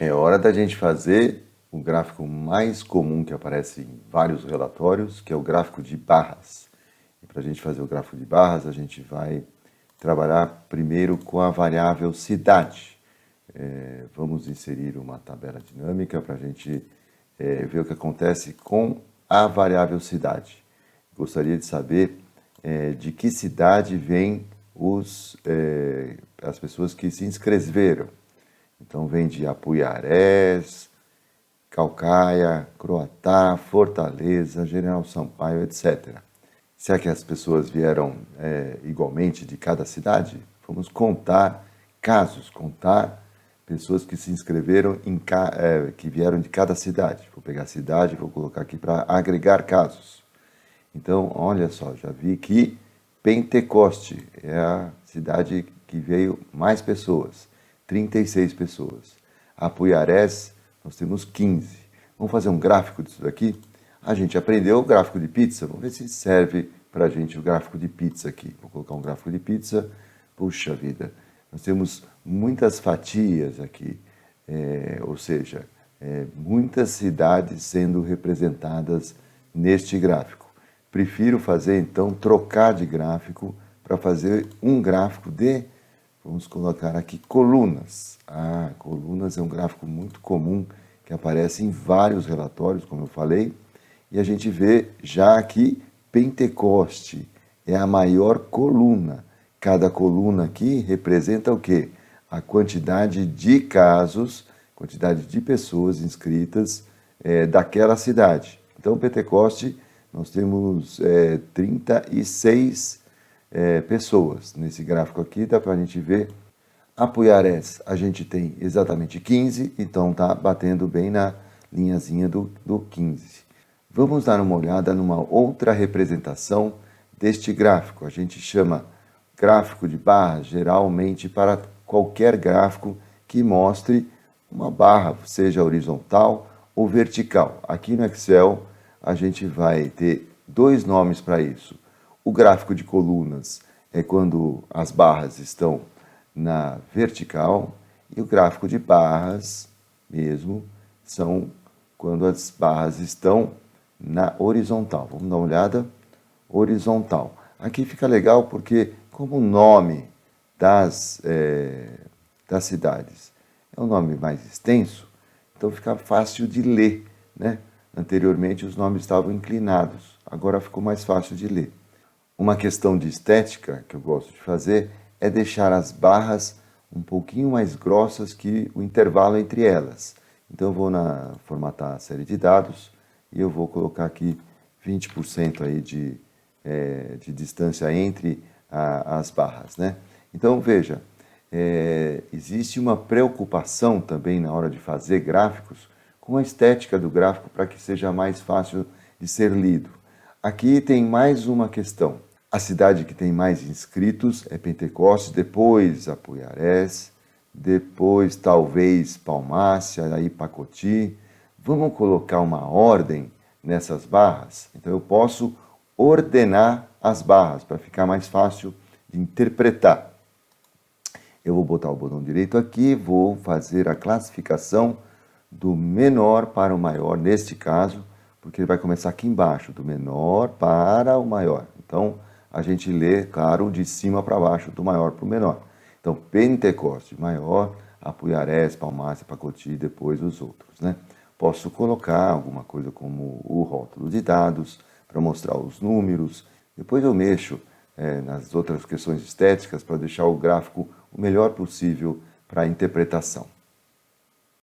É hora da gente fazer o gráfico mais comum que aparece em vários relatórios, que é o gráfico de barras. E para a gente fazer o gráfico de barras, a gente vai trabalhar primeiro com a variável cidade. Vamos inserir uma tabela dinâmica para a gente ver o que acontece com a variável cidade. Gostaria de saber de que cidade vêm as pessoas que se inscreveram. Então vem de Apuiarés, Caucaia, Croatá, Fortaleza, General Sampaio, etc. Será que as pessoas vieram igualmente de cada cidade? Vamos contar casos, contar pessoas que se inscreveram, que vieram de cada cidade. Vou pegar a cidade e vou colocar aqui para agregar casos. Então, olha só, já vi que Pentecoste é a cidade que veio mais pessoas, 36 pessoas. Apuiarés, nós temos 15. Vamos fazer um gráfico disso daqui? A gente aprendeu o gráfico de pizza, vamos ver se serve para a gente o gráfico de pizza aqui. Vou colocar um gráfico de pizza, puxa vida, nós temos muitas fatias aqui, ou seja, muitas cidades sendo representadas neste gráfico. Prefiro fazer, então, trocar de gráfico para fazer um gráfico de, vamos colocar aqui, colunas. Colunas é um gráfico muito comum que aparece em vários relatórios, como eu falei, e a gente vê já aqui Pentecoste é a maior coluna. Cada coluna aqui representa o quê? A quantidade de casos, quantidade de pessoas inscritas daquela cidade. Então, Pentecoste, nós temos 36 pessoas. Nesse gráfico aqui dá para a gente ver. Apuiarés, a gente tem exatamente 15, então está batendo bem na linhazinha do 15. Vamos dar uma olhada numa outra representação deste gráfico. A gente chama gráfico de barras, geralmente para qualquer gráfico que mostre uma barra, seja horizontal ou vertical. Aqui no Excel, a gente vai ter dois nomes para isso. O gráfico de colunas é quando as barras estão na vertical e o gráfico de barras mesmo são quando as barras estão na horizontal. Vamos dar uma olhada. Horizontal. Aqui fica legal porque como o nome das cidades é um nome mais extenso, então fica fácil de ler, né? Anteriormente os nomes estavam inclinados, agora ficou mais fácil de ler. Uma questão de estética que eu gosto de fazer é deixar as barras um pouquinho mais grossas que o intervalo entre elas. Então eu vou formatar a série de dados e eu vou colocar aqui 20% aí de distância entre as barras, né? Então veja, existe uma preocupação também na hora de fazer gráficos com a estética do gráfico para que seja mais fácil de ser lido. Aqui tem mais uma questão. A cidade que tem mais inscritos é Pentecostes, depois Apuiarés, depois talvez Palmácia, aí Pacoti. Vamos colocar uma ordem nessas barras? Então eu posso ordenar as barras para ficar mais fácil de interpretar. Eu vou botar o botão direito aqui, vou fazer a classificação do menor para o maior, neste caso, porque ele vai começar aqui embaixo, do menor para o maior. Então, a gente lê, claro, de cima para baixo, do maior para o menor. Então, Pentecoste maior, Apuiarés, Palmácia, Pacoti, depois os outros, né? Posso colocar alguma coisa como o rótulo de dados, para mostrar os números. Depois eu mexo nas outras questões estéticas para deixar o gráfico o melhor possível para a interpretação.